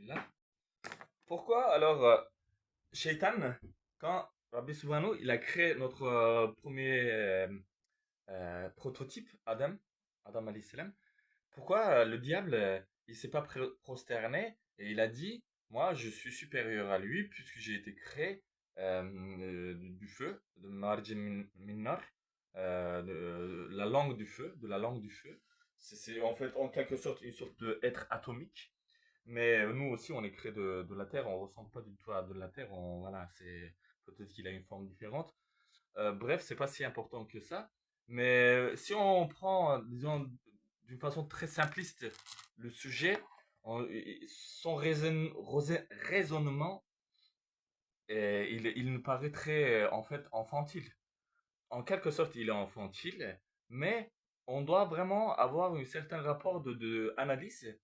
Là. Pourquoi alors Shaitan, quand Rabbi Subhanahu, il a créé notre premier prototype, Adam alayhi salam, pourquoi le diable, il s'est pas prosterné et il a dit, moi je suis supérieur à lui puisque j'ai été créé du feu, de Marj min nar, de la langue du feu, de la langue du feu. C'est en fait en quelque sorte une sorte d'être atomique. Mais nous aussi, on est créé de la Terre, on ressemble pas du tout à de la Terre. Voilà, c'est peut-être qu'il a une forme différente. Bref, c'est pas si important que ça. Mais si on prend, disons, d'une façon très simpliste, le sujet, son raisonnement, il nous paraît très, en fait, infantile. En quelque sorte, il est infantile, mais on doit vraiment avoir un certain rapport de analyse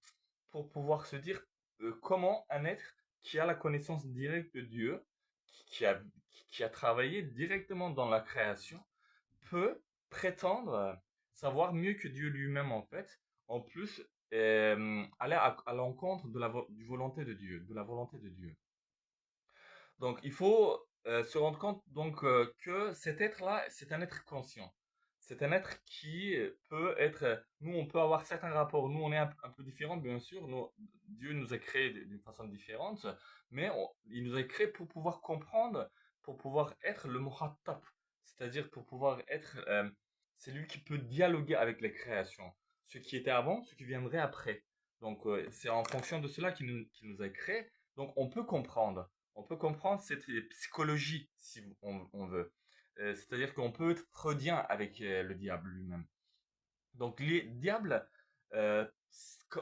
pour pouvoir se dire comment un être qui a la connaissance directe de Dieu, qui a, qui a travaillé directement dans la création, peut prétendre savoir mieux que Dieu lui-même en fait, en plus aller à l'encontre de du volonté de Dieu, de la volonté de Dieu. Donc, il faut se rendre compte donc que cet être-là, c'est un être conscient. C'est un être qui peut être. Nous, on peut avoir certains rapports. Nous, on est un peu différents, bien sûr. Dieu nous a créés d'une façon différente, mais il nous a créés pour pouvoir comprendre, pour pouvoir être le muhattab, c'est-à-dire pour pouvoir être c'est lui qui peut dialoguer avec les créations, ce qui était avant, ce qui viendrait après. Donc, c'est en fonction de cela qu'il nous a créés. Donc, on peut comprendre cette psychologie, si on veut. C'est-à-dire qu'on peut être freudien avec le diable lui-même. Donc, les diables,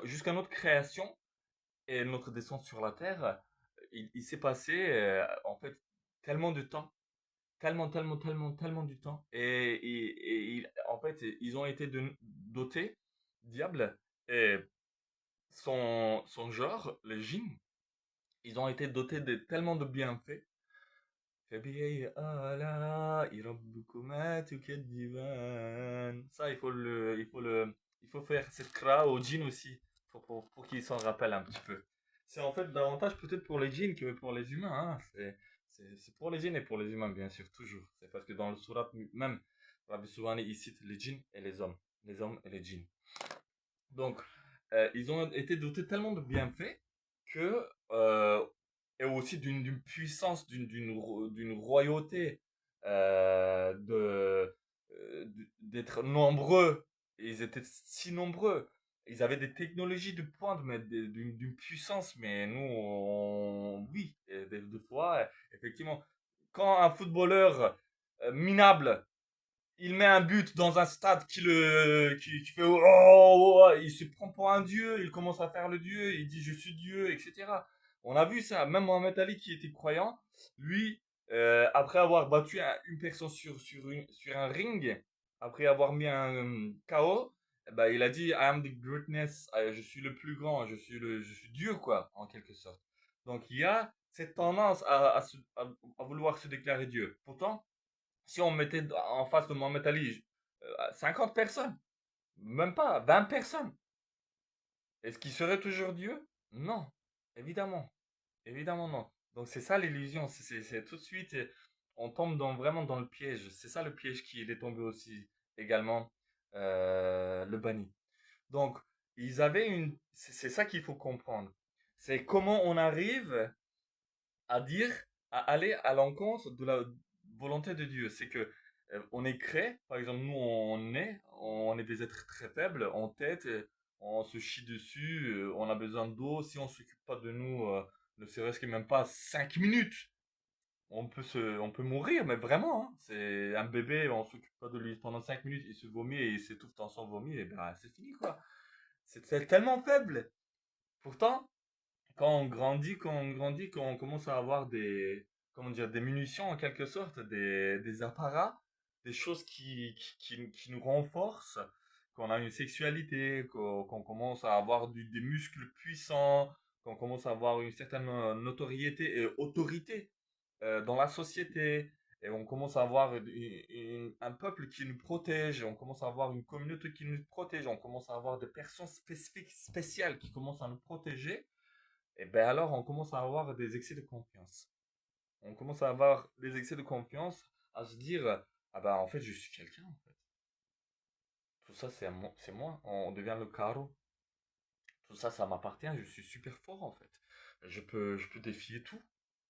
jusqu'à notre création et notre descente sur la terre, il s'est passé, en fait, tellement de temps, tellement du temps. En fait, ils ont été dotés, diable, et son genre, les djinns, ils ont été dotés de tellement de bienfaits. فبأي آلاء ربكما تكذبان. Ça, il faut faire cette cra au djinn aussi, pour qu'ils s'en rappellent un petit peu. C'est en fait davantage peut-être pour les djinns que pour les humains, hein. C'est pour les djinns et pour les humains, bien sûr, toujours. C'est parce que dans le surat même, Rabbi Souhani, il cite les djinns et les hommes et les djinns. Donc, ils ont été dotés tellement de bienfaits que, et aussi d'une puissance, d'une royauté, d'être nombreux. Ils étaient si nombreux. Ils avaient des technologies de pointe, mais d'une puissance, mais nous, oui, et des fois, effectivement, quand un footballeur minable il met un but dans un stade qui fait oh, oh, oh, il se prend pour un dieu, il commence à faire le dieu, il dit je suis Dieu, etc. On a vu ça, même Mohamed Ali qui était croyant, lui, après avoir battu une personne sur un ring, après avoir mis un KO, bah, il a dit I am the greatness, je suis le plus grand, je suis Dieu quoi, en quelque sorte. Donc il y a cette tendance à vouloir se déclarer Dieu. Pourtant, si on mettait en face de Mohamed Ali 50 personnes, même pas 20 personnes, est-ce qu'il serait toujours Dieu? Non, évidemment, évidemment non. Donc c'est ça l'illusion, c'est tout de suite, on tombe vraiment dans le piège. C'est ça le piège qui est tombé aussi également le banni. Donc ils avaient c'est ça qu'il faut comprendre. C'est comment on arrive à dire, à aller à l'encontre de la volonté de Dieu. C'est que on est créé, par exemple, nous on est des êtres très faibles, en tête, on se chie dessus, on a besoin d'eau. Si on s'occupe pas de nous, ne serait-ce que même pas 5 minutes, on peut mourir, mais vraiment, hein. C'est un bébé, on s'occupe pas de lui pendant 5 minutes, il se vomit et il s'étouffe dans son vomi, et ben c'est fini quoi. C'est tellement faible. Pourtant, quand on commence à avoir comment dire, des munitions en quelque sorte, des apparats, des choses qui nous renforcent, qu'on a une sexualité, qu'on commence à avoir des muscles puissants, qu'on commence à avoir une certaine notoriété et autorité dans la société, et on commence à avoir un peuple qui nous protège, on commence à avoir une communauté qui nous protège, on commence à avoir des personnes spécifiques, spéciales qui commencent à nous protéger Et ben alors, on commence à avoir des excès de confiance. On commence à avoir des excès de confiance, à se dire, ah ben en fait, je suis quelqu'un, en fait. Tout ça, c'est moi. On devient le carreau. Tout ça, ça m'appartient. Je suis super fort, en fait. Je peux défier tout,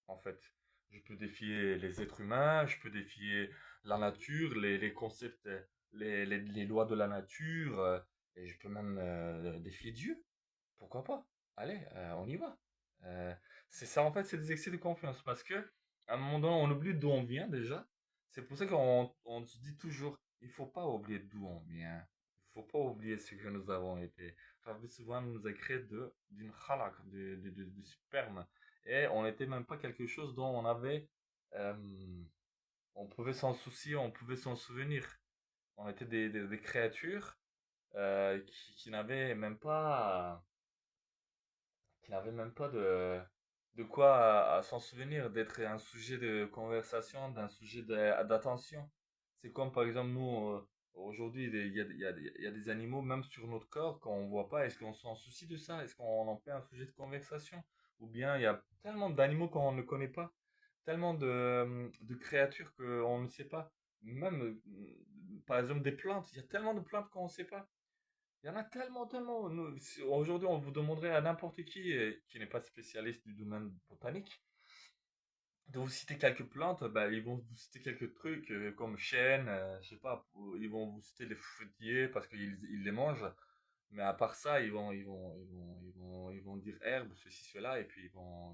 en fait. Je peux défier les êtres humains, je peux défier la nature, les concepts, les lois de la nature, et je peux même défier Dieu. Pourquoi pas? Allez, on y va. Euh, c'est ça, en fait, c'est des excès de confiance. Parce que, à un moment donné, on oublie d'où on vient déjà. C'est pour ça qu'on se dit toujours, il faut pas oublier d'où on vient. Il faut pas oublier ce que nous avons été. Rabbi souvent nous a créé d'une khalaq, du sperme. Et on n'était même pas quelque chose dont euh, on pouvait s'en soucier, on pouvait s'en souvenir. On était des créatures qui n'avaient même pas de quoi à s'en souvenir, d'être un sujet de conversation, d'un sujet d'attention. C'est comme par exemple nous, aujourd'hui, il y a des animaux, même sur notre corps, quand on voit pas, est-ce qu'on s'en soucie de ça? Est-ce qu'on en fait un sujet de conversation? Ou bien il y a tellement d'animaux qu'on ne connaît pas, tellement de créatures qu'on ne sait pas. Même, par exemple, des plantes, il y a tellement de plantes qu'on ne sait pas. Il y en a tellement, tellement. Aujourd'hui, on vous demanderait à n'importe qui n'est pas spécialiste du domaine botanique, de vous citer quelques plantes, bah, ils vont vous citer quelques trucs comme chêne, je sais pas, ils vont vous citer les fruitiers parce qu'ils les mangent, mais à part ça, ils vont dire herbe, ceci, cela, et puis ils vont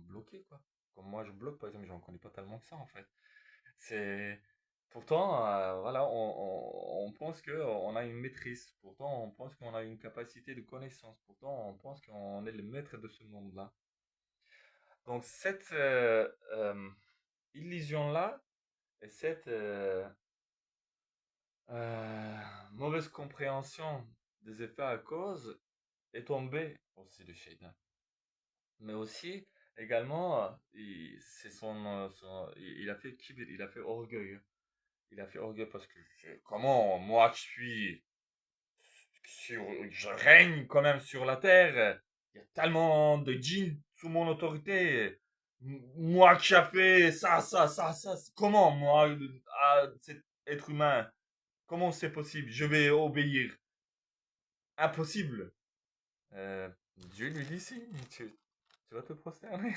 bloquer, quoi. Comme moi, je bloque, par exemple, j'en connais pas tellement que ça, en fait. C'est pourtant voilà, on pense que on a une maîtrise. Pourtant, on pense qu'on a une capacité de connaissance. Pourtant, on pense qu'on est le maître de ce monde-là. Donc cette illusion-là et cette mauvaise compréhension des effets à cause est tombée aussi de Shaitan. Mais aussi également, il a fait kibir, il a fait orgueil. Il a fait orgueil parce que comment moi je règne quand même sur la terre. Il y a tellement de djinns sous mon autorité. Moi qui a fait ça. Comment moi, à cet être humain, comment c'est possible? Je vais obéir. Impossible. Dieu lui dit si, tu vas te prosterner.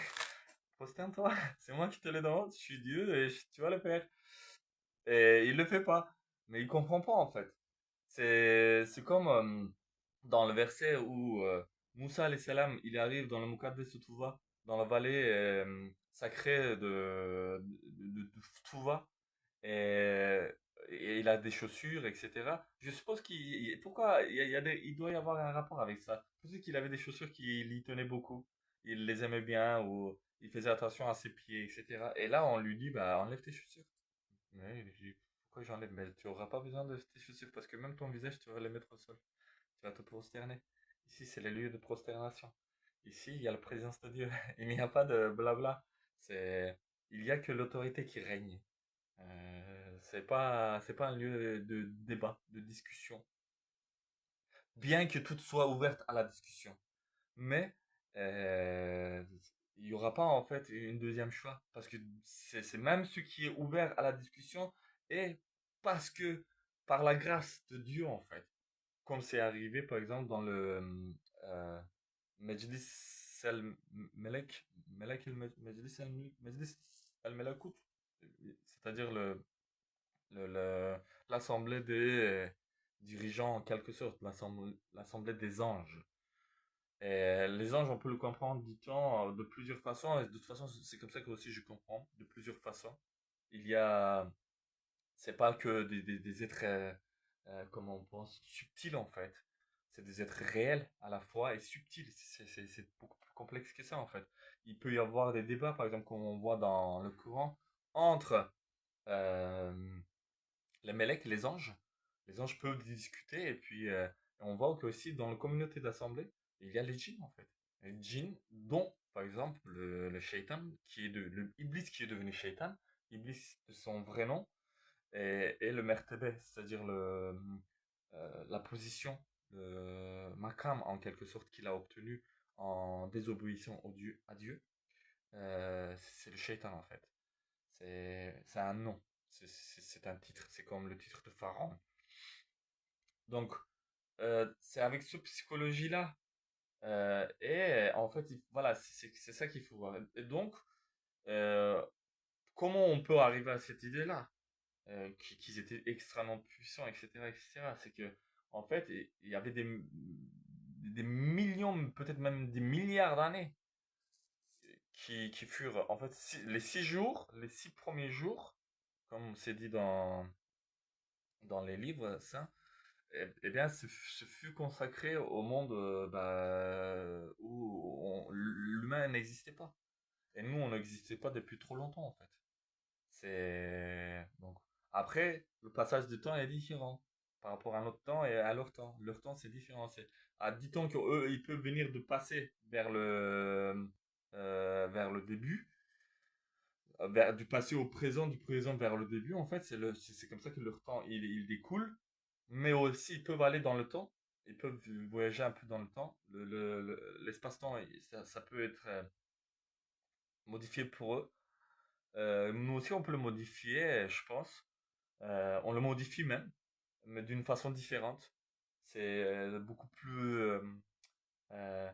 Prosterne-toi. C'est moi qui te le demande. Je suis Dieu et tu vas le faire. Et il le fait pas. Mais il comprend pas en fait. C'est comme dans le verset où Moussa alayhi salam, il arrive dans le Mukaddes Touva, dans la vallée sacrée de Touva, et, et il a des chaussures, etc. Je suppose pourquoi il doit y avoir un rapport avec ça. Peut-être qu'il avait des chaussures qui lui tenaient beaucoup, il les aimait bien, ou il faisait attention à ses pieds, etc. Et là, on lui dit, bah, enlève tes chaussures. Mais je dis, pourquoi j'enlève? Mais tu auras pas besoin de tes chaussures parce que même ton visage, tu vas les mettre au sol. Tu vas te prosterner. Ici, c'est le lieu de prosternation. Ici, il y a la présence de Dieu. Il n'y a pas de blabla. Il y a que l'autorité qui règne. C'est pas un lieu de débat, de discussion. Bien que tout soit ouverte à la discussion. Mais, euh, il n'y aura pas en fait une deuxième choix. Parce que c'est même ce qui est ouvert à la discussion et parce que par la grâce de Dieu en fait. Comme c'est arrivé par exemple dans le euh, Majlis al-Melek, Majlis al-Melakut, c'est-à-dire l'assemblée des dirigeants en quelque sorte, l'assemblée des anges. Et les anges, on peut le comprendre, dit-on, de plusieurs façons. Et de toute façon, c'est comme ça que aussi je comprends, de plusieurs façons. Il y a, c'est pas que des êtres, comme on pense, subtils en fait. C'est des êtres réels à la fois et subtils. C'est beaucoup plus complexe que ça en fait. Il peut y avoir des débats, par exemple, comme on voit dans le Coran, entre euh, les Mélèques et les anges. Les anges peuvent discuter et puis on voit que aussi dans la communauté d'assemblée, il y a les djinns en fait. Les djinns dont par exemple le shaitan le iblis qui est devenu shaitan, iblis de son vrai nom et le mertebe, c'est-à-dire la position, le makam en quelque sorte qu'il a obtenu en désobéissant à Dieu, c'est le shaitan en fait. C'est un nom, c'est un titre, c'est comme le titre de Pharaon. Donc, c'est avec cette psychologie-là. Et en fait, voilà, c'est ça qu'il faut voir. Et donc, euh, comment on peut arriver à cette idée-là, qu'ils étaient extrêmement puissants, etc., etc. C'est que, en fait, il y avait des millions, peut-être même des milliards d'années qui furent, en fait, les 6 jours, les 6 premiers jours, comme c'est dit dans les livres, ça, eh bien, ce fut consacré au monde où l'humain n'existait pas. Et nous, on n'existait pas depuis trop longtemps, en fait. C'est donc après le passage de temps est différent par rapport à notre temps et à leur temps. Leur temps c'est différent. C'est à 10 ans qu'eux ils peuvent venir de passer vers le début, du passé au présent, du présent vers le début. En fait, c'est comme ça que leur temps il découle. Mais aussi ils peuvent aller dans le temps. Ils peuvent voyager un peu dans le temps. L'espace-temps, ça peut être modifié pour eux. Nous aussi, on peut le modifier, je pense. On le modifie même, mais d'une façon différente. C'est beaucoup plus... euh, euh,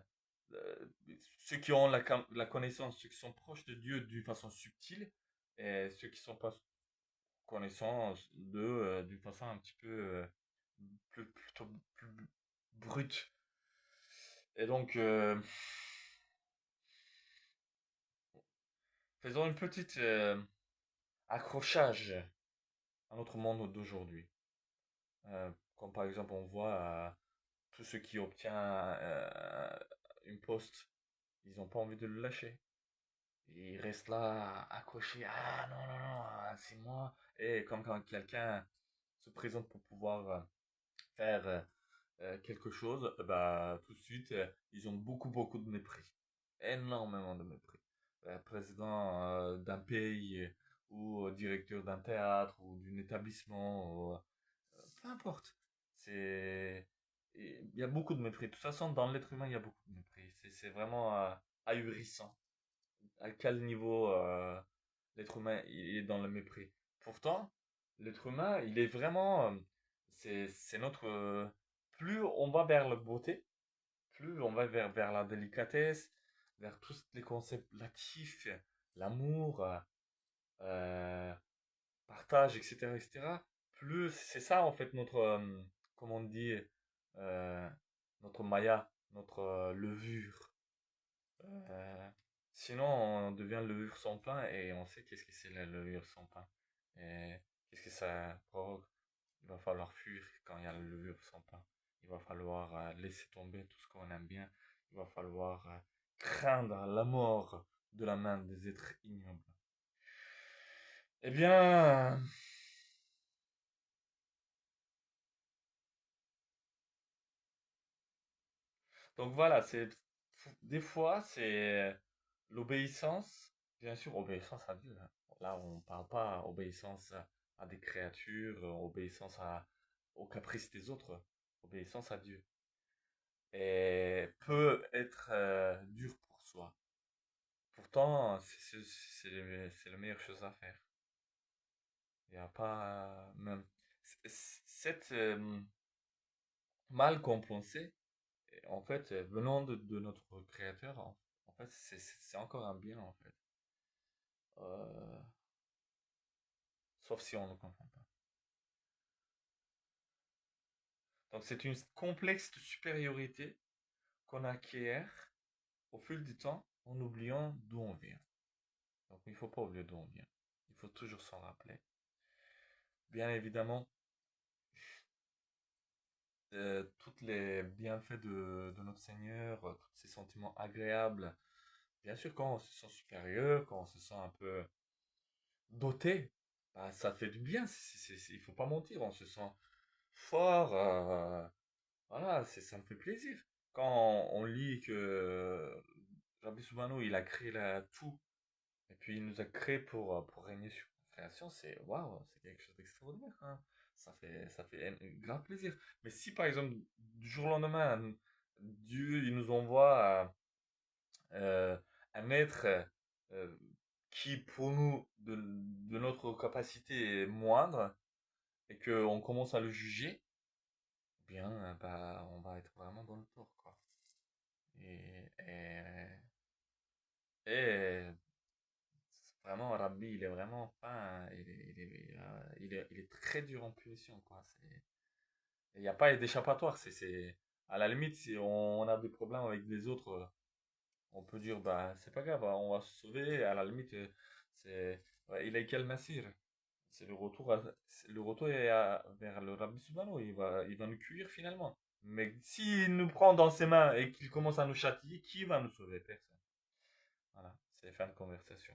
ceux qui ont la connaissance, ceux qui sont proches de Dieu d'une façon subtile, et ceux qui sont pas connaissants d'eux d'une façon un petit peu plutôt plus brute. Et donc, faisons une petite accrochage à notre monde d'aujourd'hui. Comme par exemple, on voit tous ceux qui obtiennent une poste, ils n'ont pas envie de le lâcher. Ils restent là, accrochés. Ah non, non, non, c'est moi. Et comme quand quelqu'un se présente pour pouvoir faire quelque chose, bah, tout de suite, ils ont beaucoup, beaucoup de mépris. Énormément de mépris. Président d'un pays ou directeur d'un théâtre ou d'un établissement, peu importe. C'est, il y a beaucoup de mépris. De toute façon, dans l'être humain, il y a beaucoup de mépris. C'est vraiment ahurissant. À quel niveau l'être humain il est dans le mépris. Pourtant, l'être humain, il est vraiment, c'est notre, plus on va vers la beauté, plus on va vers la délicatesse, vers tous les concepts relatifs, l'amour, euh, partage, etc., etc., plus c'est ça en fait notre, comment on dit, euh, notre maya, notre levure. Euh, Sinon, on devient levure sans pain et on sait qu'est-ce que c'est la levure sans pain. Et qu'est-ce que ça provoque. Il va falloir fuir quand il y a la levure sans pain. Il va falloir laisser tomber tout ce qu'on aime bien. Il va falloir craindre la mort de la main des êtres ignobles. Eh bien, donc voilà, des fois c'est l'obéissance, bien sûr obéissance à Dieu, hein. Là, on parle pas obéissance à des créatures, obéissance aux caprices des autres, obéissance à Dieu. Et peut être dur pour soi. Pourtant, c'est la meilleure chose à faire. Il n'y a pas même cette mal compensée. En fait, venant de notre créateur, en fait, c'est encore un bien, en fait. Euh, Sauf si on ne comprend pas. Donc, c'est une complexe de supériorité qu'on acquiert au fil du temps en oubliant d'où on vient. Donc, il ne faut pas oublier d'où on vient. Il faut toujours s'en rappeler. Bien évidemment, tous les bienfaits de notre Seigneur, tous ces sentiments agréables. Bien sûr, quand on se sent supérieur, quand on se sent un peu doté, bah, ça fait du bien. Il faut pas mentir, on se sent fort. Voilà, ça me fait plaisir. Quand on lit que Rabbi Soubano, il a créé tout, et puis il nous a créé pour régner sur la création, c'est waouh, c'est quelque chose d'extraordinaire, hein. Ça fait un grave plaisir. Mais si par exemple, du jour au lendemain, Dieu il nous envoie euh, un être euh, qui, pour nous, de notre capacité est moindre, et qu'on commence à le juger, eh bien, bah, on va être vraiment dans le tort, quoi. Et, et, et vraiment, Rabbi, il est vraiment fin, il est très dur en punition, quoi. Il n'y a pas d'échappatoire, à la limite, si on a des problèmes avec les autres, on peut dire, bah, c'est pas grave, hein, on va se sauver, à la limite, ouais, il est quel Massir. C'est le retour est vers le Rabbi Subhanahu, il va nous cuire finalement. Mais s'il nous prend dans ses mains et qu'il commence à nous châtier, qui va nous sauver? Personne. Voilà, c'est fin de conversation.